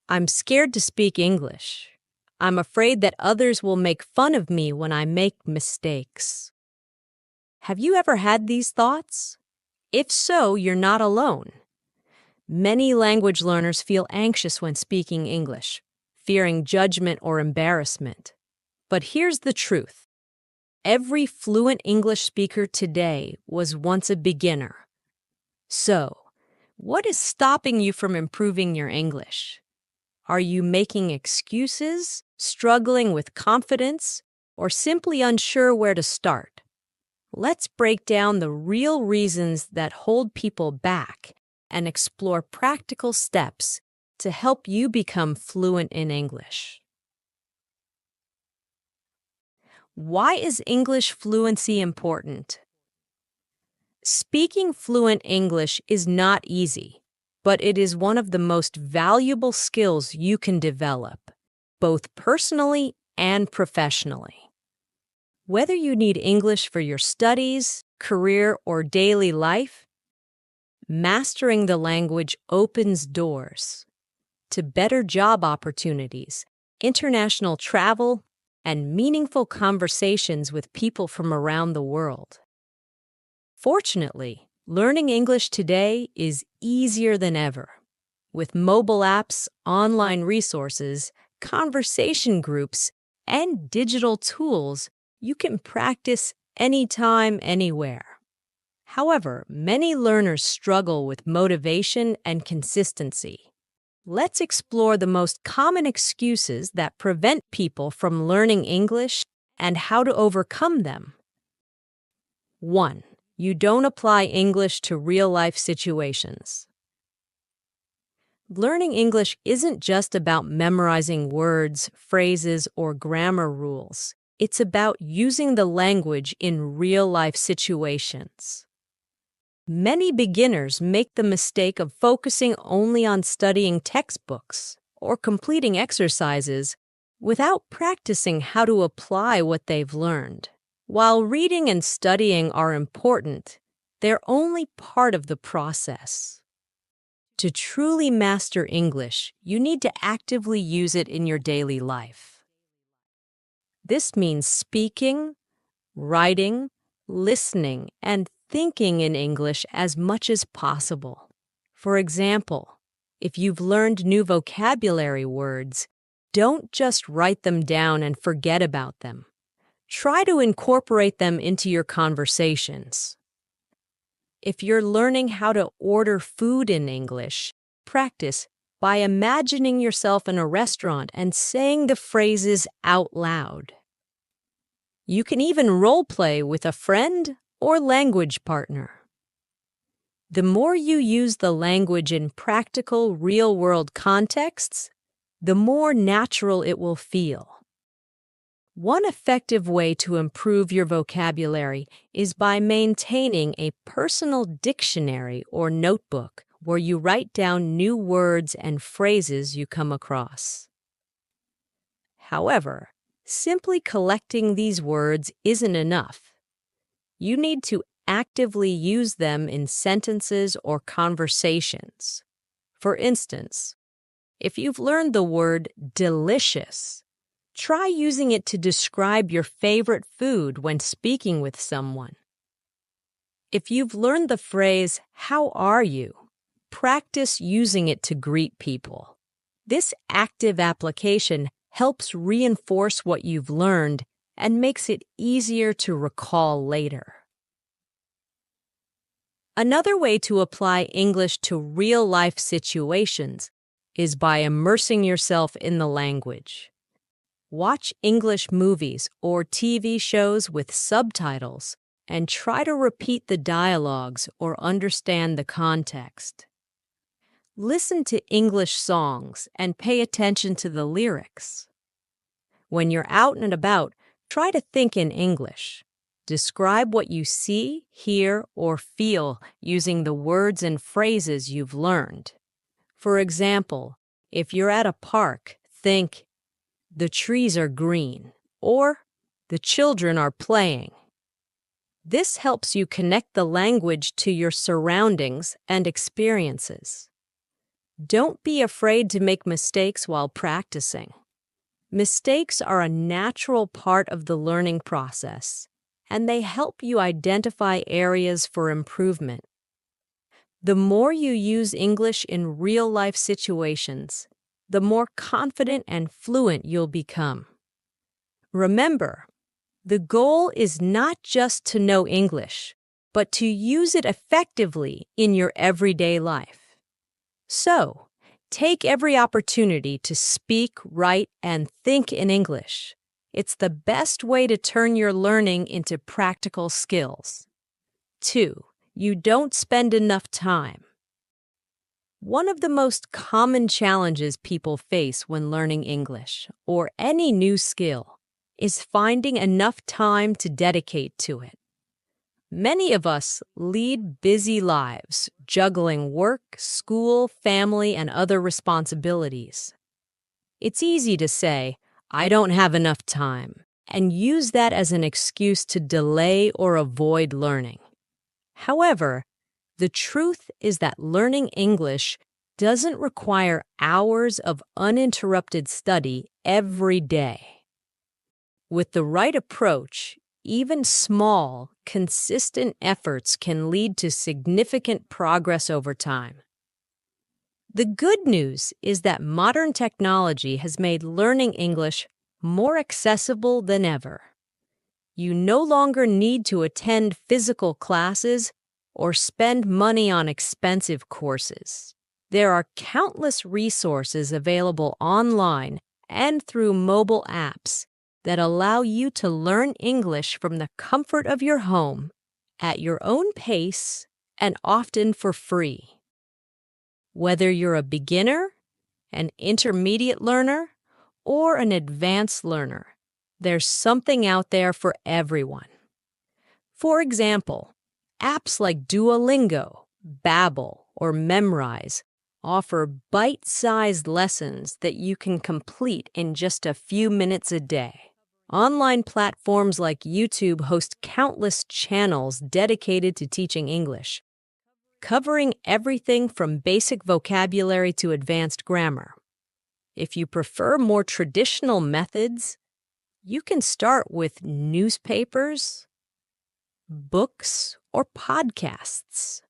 I'm scared to speak English. I'm afraid that others will make fun of me when I make mistakes. Have you ever had these thoughts? If so, you're not alone. Many language learners feel anxious when speaking English, fearing judgment or embarrassment. But here's the truth. Every fluent English speaker today was once a beginner. So, what is stopping you from improving your English? Are you making excuses, struggling with confidence, or simply unsure where to start? Let's break down the real reasons that hold people back and explore practical steps to help you become fluent in English. Why is English fluency important? Speaking fluent English is not easy, but it is one of the most valuable skills you can develop, both personally and professionally. Whether you need English for your studies, career, or daily life, mastering the language opens doors to better job opportunities, international travel, and meaningful conversations with people from around the world. Fortunately, learning English today is easier than ever. With mobile apps, online resources, conversation groups, and digital tools, you can practice anytime, anywhere. However, many learners struggle with motivation and consistency. Let's explore the most common excuses that prevent people from learning English and how to overcome them. 1. You don't apply English to real-life situations. Learning English isn't just about memorizing words, phrases, or grammar rules. It's about using the language in real-life situations. Many beginners make the mistake of focusing only on studying textbooks or completing exercises without practicing how to apply what they've learned. While reading and studying are important, they're only part of the process. To truly master English, you need to actively use it in your daily life. This means speaking, writing, listening, and thinking in English as much as possible. For example, if you've learned new vocabulary words, don't just write them down and forget about them. Try to incorporate them into your conversations. If you're learning how to order food in English, practice by imagining yourself in a restaurant and saying the phrases out loud. You can even role-play with a friend or language partner. The more you use the language in practical, real-world contexts, the more natural it will feel. One effective way to improve your vocabulary is by maintaining a personal dictionary or notebook where you write down new words and phrases you come across. However, simply collecting these words isn't enough. You need to actively use them in sentences or conversations. For instance, if you've learned the word delicious, try using it to describe your favorite food when speaking with someone. If you've learned the phrase, "How are you?" practice using it to greet people. This active application helps reinforce what you've learned and makes it easier to recall later. Another way to apply English to real-life situations is by immersing yourself in the language. Watch English movies or TV shows with subtitles and try to repeat the dialogues or understand the context. Listen to English songs and pay attention to the lyrics. When you're out and about, try to think in English. Describe what you see, hear, or feel using the words and phrases you've learned. For example, if you're at a park, think, "The trees are green," or "The children are playing." This helps you connect the language to your surroundings and experiences. Don't be afraid to make mistakes while practicing. Mistakes are a natural part of the learning process, and they help you identify areas for improvement. The more you use English in real-life situations, the more confident and fluent you'll become. Remember, the goal is not just to know English, but to use it effectively in your everyday life. So, take every opportunity to speak, write, and think in English. It's the best way to turn your learning into practical skills. 2. You don't spend enough time. One of the most common challenges people face when learning English, or any new skill, is finding enough time to dedicate to it. Many of us lead busy lives, juggling work, school, family, and other responsibilities. It's easy to say, "I don't have enough time," and use that as an excuse to delay or avoid learning. However, the truth is that learning English doesn't require hours of uninterrupted study every day. With the right approach, even small, consistent efforts can lead to significant progress over time. The good news is that modern technology has made learning English more accessible than ever. You no longer need to attend physical classes or spend money on expensive courses. There are countless resources available online and through mobile apps that allow you to learn English from the comfort of your home, at your own pace, and often for free. Whether you're a beginner, an intermediate learner, or an advanced learner, there's something out there for everyone. For example, apps like Duolingo, Babbel, or Memrise offer bite-sized lessons that you can complete in just a few minutes a day. Online platforms like YouTube host countless channels dedicated to teaching English, covering everything from basic vocabulary to advanced grammar. If you prefer more traditional methods, you can start with newspapers, books, or podcasts.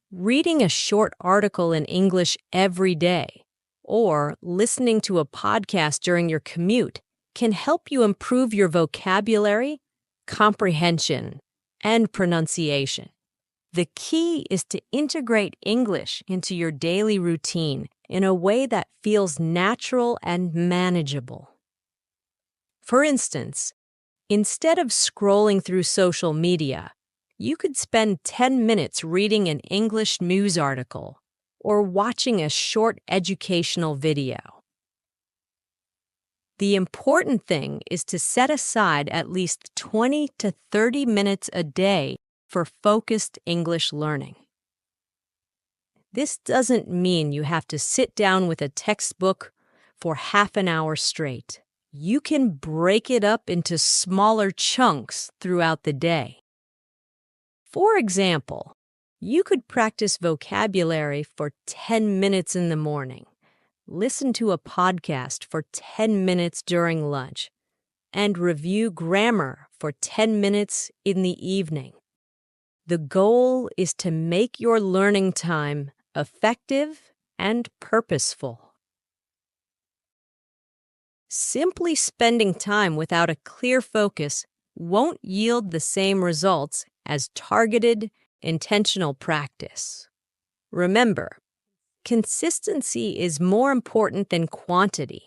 Reading a short article in English every day, or listening to a podcast during your commute can help you improve your vocabulary, comprehension, and pronunciation. The key is to integrate English into your daily routine in a way that feels natural and manageable. For instance, instead of scrolling through social media, you could spend 10 minutes reading an English news article or watching a short educational video. The important thing is to set aside at least 20 to 30 minutes a day for focused English learning. This doesn't mean you have to sit down with a textbook for half an hour straight. You can break it up into smaller chunks throughout the day. For example, you could practice vocabulary for 10 minutes in the morning, listen to a podcast for 10 minutes during lunch, and review grammar for 10 minutes in the evening. The goal is to make your learning time effective and purposeful. Simply spending time without a clear focus won't yield the same results as targeted, intentional practice. Remember, consistency is more important than quantity.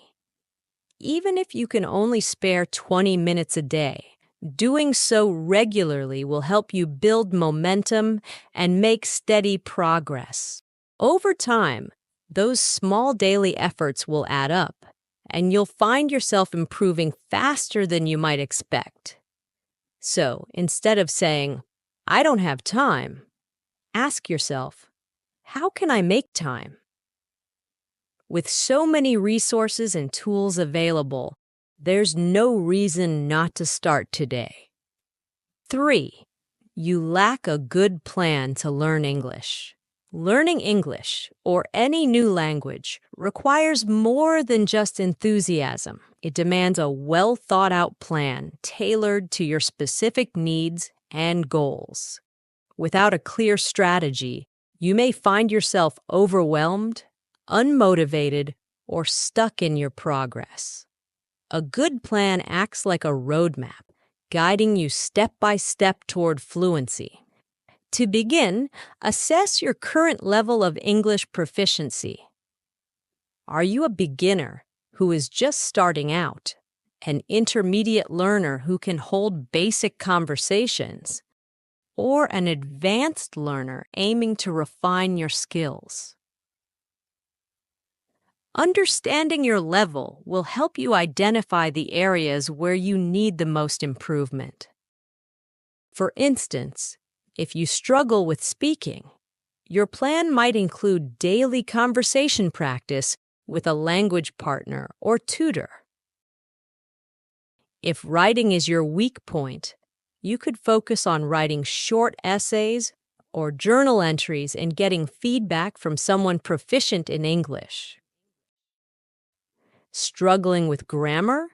Even if you can only spare 20 minutes a day, doing so regularly will help you build momentum and make steady progress. Over time, those small daily efforts will add up, and you'll find yourself improving faster than you might expect. So, instead of saying, "I don't have time," ask yourself, "How can I make time?" With so many resources and tools available, there's no reason not to start today. 3. You lack a good plan to learn English. Learning English, or any new language, requires more than just enthusiasm. It demands a well-thought-out plan tailored to your specific needs and goals. Without a clear strategy, you may find yourself overwhelmed, unmotivated, or stuck in your progress. A good plan acts like a roadmap, guiding you step by step toward fluency. To begin, assess your current level of English proficiency. Are you a beginner who is just starting out, an intermediate learner who can hold basic conversations, or an advanced learner aiming to refine your skills? Understanding your level will help you identify the areas where you need the most improvement. For instance, if you struggle with speaking, your plan might include daily conversation practice with a language partner or tutor. If writing is your weak point, you could focus on writing short essays or journal entries and getting feedback from someone proficient in English. Struggling with grammar?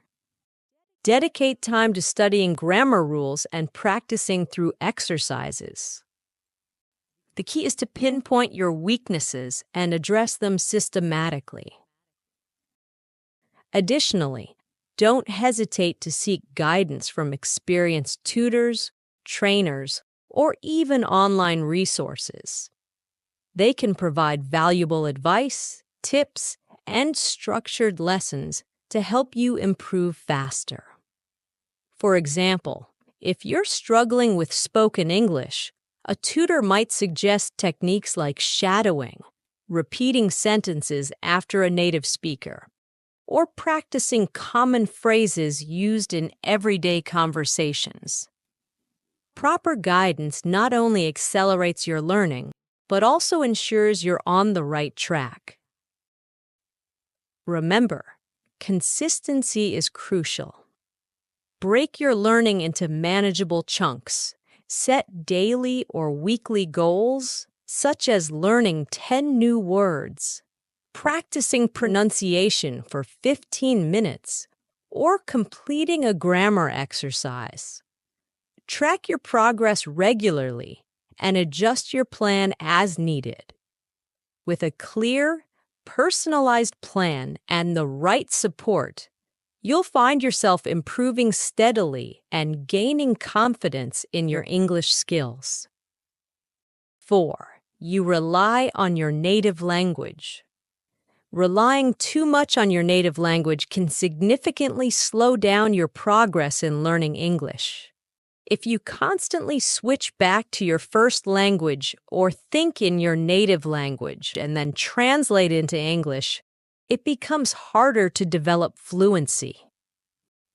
Dedicate time to studying grammar rules and practicing through exercises. The key is to pinpoint your weaknesses and address them systematically. Additionally, don't hesitate to seek guidance from experienced tutors, trainers, or even online resources. They can provide valuable advice, tips, and structured lessons to help you improve faster. For example, if you're struggling with spoken English, a tutor might suggest techniques like shadowing, repeating sentences after a native speaker, or practicing common phrases used in everyday conversations. Proper guidance not only accelerates your learning, but also ensures you're on the right track. Remember, consistency is crucial. Break your learning into manageable chunks. Set daily or weekly goals, such as learning 10 new words, practicing pronunciation for 15 minutes, or completing a grammar exercise. Track your progress regularly and adjust your plan as needed. With a clear, personalized plan and the right support, you'll find yourself improving steadily and gaining confidence in your English skills. 4. You rely on your native language. Relying too much on your native language can significantly slow down your progress in learning English. If you constantly switch back to your first language or think in your native language and then translate into English, it becomes harder to develop fluency.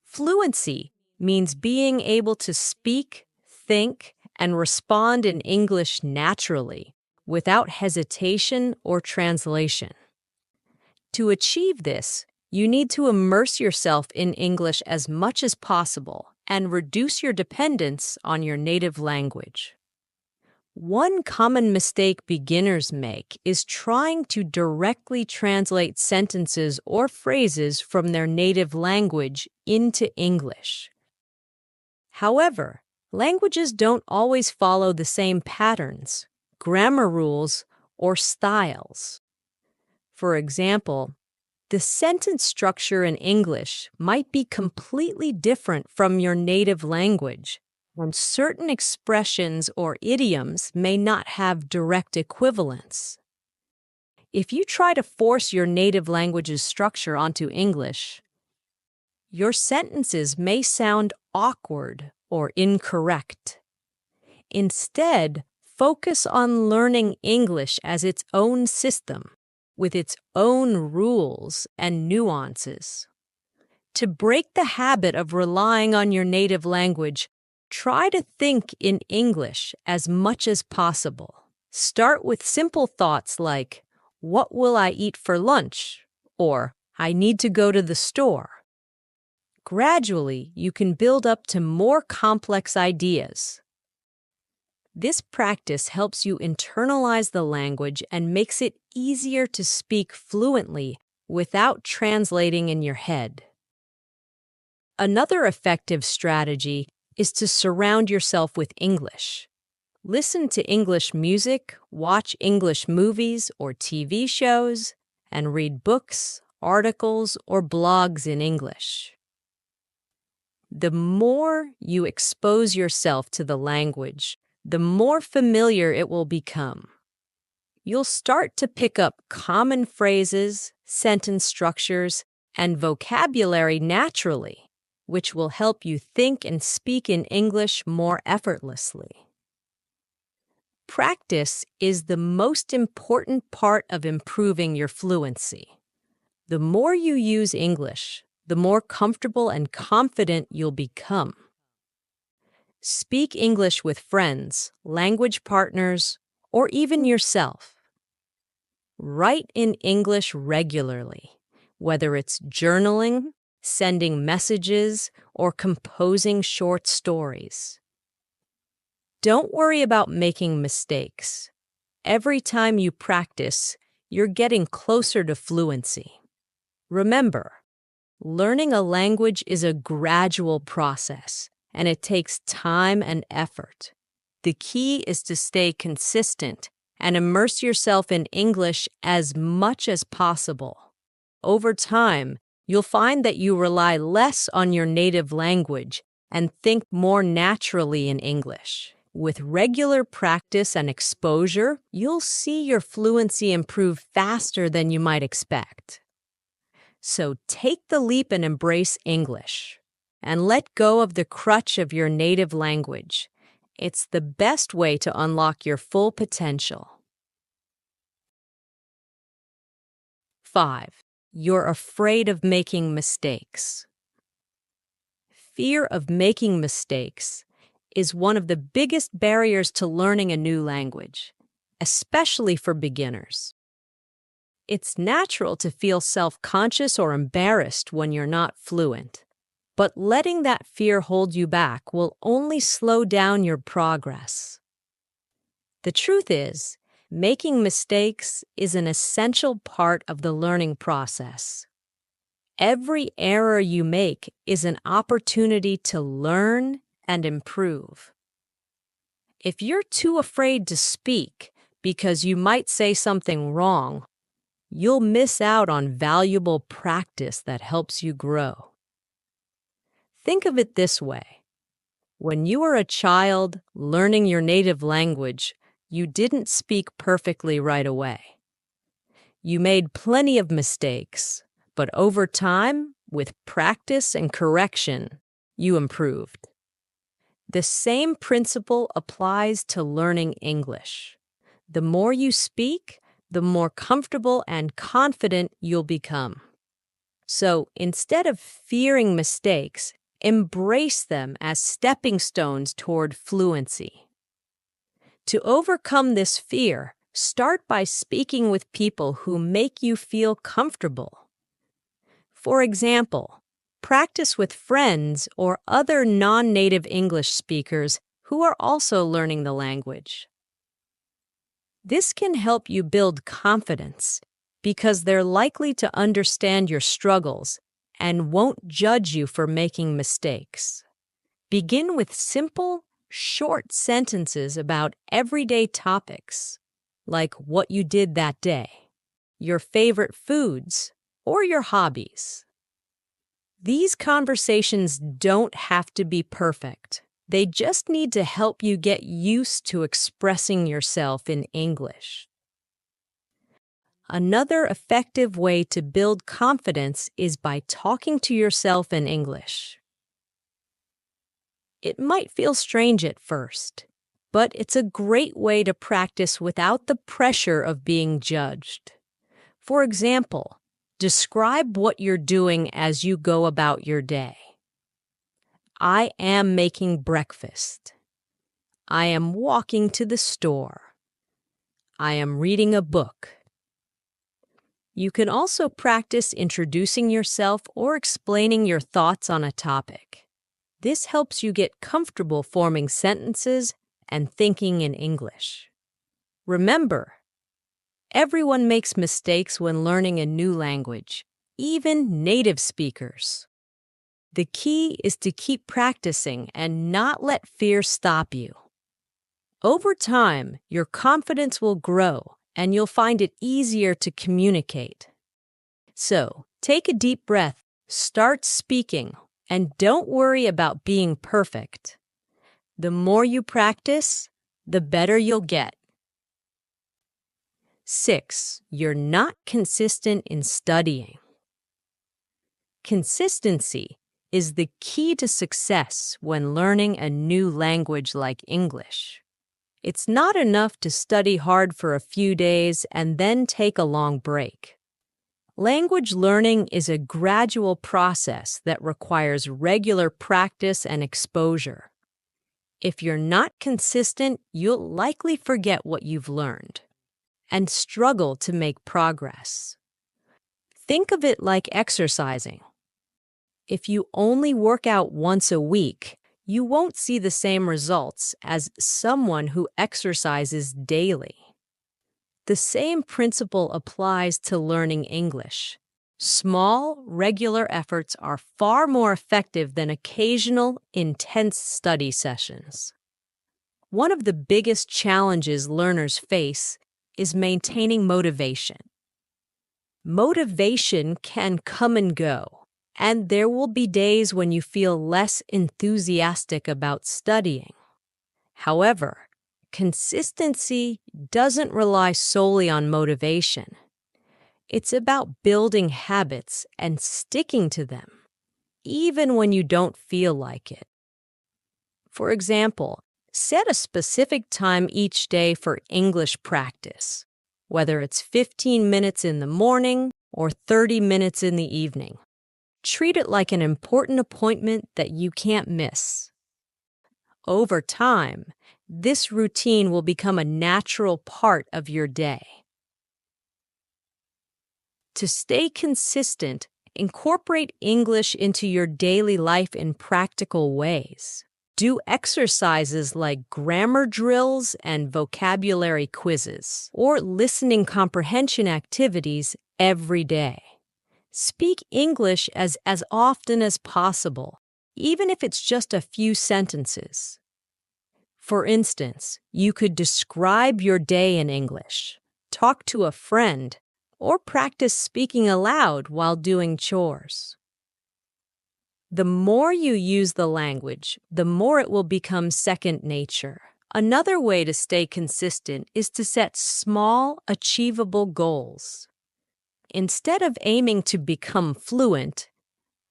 Fluency means being able to speak, think, and respond in English naturally, without hesitation or translation. To achieve this, you need to immerse yourself in English as much as possible and reduce your dependence on your native language. One common mistake beginners make is trying to directly translate sentences or phrases from their native language into English. However, languages don't always follow the same patterns, grammar rules, or styles. For example, the sentence structure in English might be completely different from your native language, and certain expressions or idioms may not have direct equivalents. If you try to force your native language's structure onto English, your sentences may sound awkward or incorrect. Instead, focus on learning English as its own system, with its own rules and nuances. To break the habit of relying on your native language, try to think in English as much as possible. Start with simple thoughts like, "What will I eat for lunch?" or "I need to go to the store." Gradually, you can build up to more complex ideas. This practice helps you internalize the language and makes it easier to speak fluently without translating in your head. Another effective strategy is to surround yourself with English. Listen to English music, watch English movies or TV shows, and read books, articles, or blogs in English. The more you expose yourself to the language, the more familiar it will become. You'll start to pick up common phrases, sentence structures, and vocabulary naturally, which will help you think and speak in English more effortlessly. Practice is the most important part of improving your fluency. The more you use English, the more comfortable and confident you'll become. Speak English with friends, language partners, or even yourself. Write in English regularly, whether it's journaling, sending messages, or composing short stories. Don't worry about making mistakes. Every time you practice, you're getting closer to fluency. Remember, learning a language is a gradual process, and it takes time and effort. The key is to stay consistent and immerse yourself in English as much as possible. Over time, you'll find that you rely less on your native language and think more naturally in English. With regular practice and exposure, you'll see your fluency improve faster than you might expect. So take the leap and embrace English. And let go of the crutch of your native language. It's the best way to unlock your full potential. 5. You're afraid of making mistakes. Fear of making mistakes is one of the biggest barriers to learning a new language, especially for beginners. It's natural to feel self-conscious or embarrassed when you're not fluent, but letting that fear hold you back will only slow down your progress. The truth is, making mistakes is an essential part of the learning process. Every error you make is an opportunity to learn and improve. If you're too afraid to speak because you might say something wrong, you'll miss out on valuable practice that helps you grow. Think of it this way. When you were a child learning your native language, you didn't speak perfectly right away. You made plenty of mistakes, but over time, with practice and correction, you improved. The same principle applies to learning English. The more you speak, the more comfortable and confident you'll become. So instead of fearing mistakes, embrace them as stepping stones toward fluency. To overcome this fear, start by speaking with people who make you feel comfortable. For example, practice with friends or other non-native English speakers who are also learning the language. This can help you build confidence because they're likely to understand your struggles and won't judge you for making mistakes. Begin with simple, short sentences about everyday topics, like what you did that day, your favorite foods, or your hobbies. These conversations don't have to be perfect. They just need to help you get used to expressing yourself in English. Another effective way to build confidence is by talking to yourself in English. It might feel strange at first, but it's a great way to practice without the pressure of being judged. For example, describe what you're doing as you go about your day. I am making breakfast. I am walking to the store. I am reading a book. You can also practice introducing yourself or explaining your thoughts on a topic. This helps you get comfortable forming sentences and thinking in English. Remember, everyone makes mistakes when learning a new language, even native speakers. The key is to keep practicing and not let fear stop you. Over time, your confidence will grow and you'll find it easier to communicate. So, take a deep breath, start speaking, and don't worry about being perfect. The more you practice, the better you'll get. 6. You're not consistent in studying. Consistency is the key to success when learning a new language like English. It's not enough to study hard for a few days and then take a long break. Language learning is a gradual process that requires regular practice and exposure. If you're not consistent, you'll likely forget what you've learned and struggle to make progress. Think of it like exercising. If you only work out once a week, you won't see the same results as someone who exercises daily. The same principle applies to learning English. Small, regular efforts are far more effective than occasional, intense study sessions. One of the biggest challenges learners face is maintaining motivation. Motivation can come and go, and there will be days when you feel less enthusiastic about studying. However, consistency doesn't rely solely on motivation. It's about building habits and sticking to them, even when you don't feel like it. For example, set a specific time each day for English practice, whether it's 15 minutes in the morning or 30 minutes in the evening. Treat it like an important appointment that you can't miss. Over time, this routine will become a natural part of your day. To stay consistent, incorporate English into your daily life in practical ways. Do exercises like grammar drills and vocabulary quizzes, or listening comprehension activities every day. Speak English as often as possible, even if it's just a few sentences. For instance, you could describe your day in English, talk to a friend, or practice speaking aloud while doing chores. The more you use the language, the more it will become second nature. Another way to stay consistent is to set small, achievable goals. Instead of aiming to become fluent,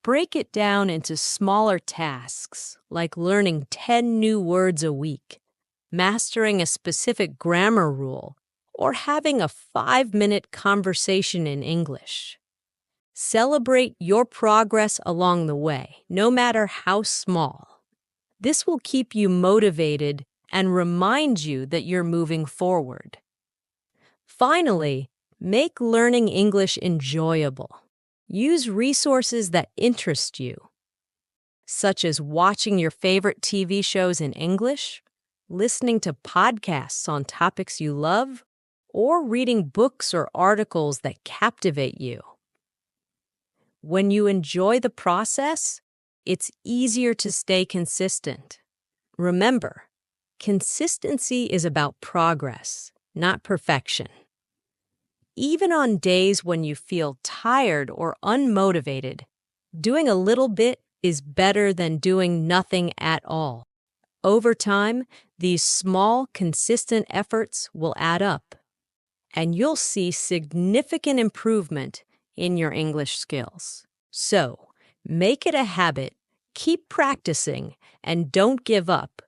break it down into smaller tasks, like learning 10 new words a week, mastering a specific grammar rule, or having a 5-minute conversation in English. Celebrate your progress along the way, no matter how small. This will keep you motivated and remind you that you're moving forward. Finally, make learning English enjoyable. Use resources that interest you, such as watching your favorite TV shows in English, listening to podcasts on topics you love, or reading books or articles that captivate you. When you enjoy the process, it's easier to stay consistent. Remember, consistency is about progress, not perfection. Even on days when you feel tired or unmotivated, doing a little bit is better than doing nothing at all. Over time, these small, consistent efforts will add up, and you'll see significant improvement in your English skills. So, make it a habit, keep practicing, and don't give up.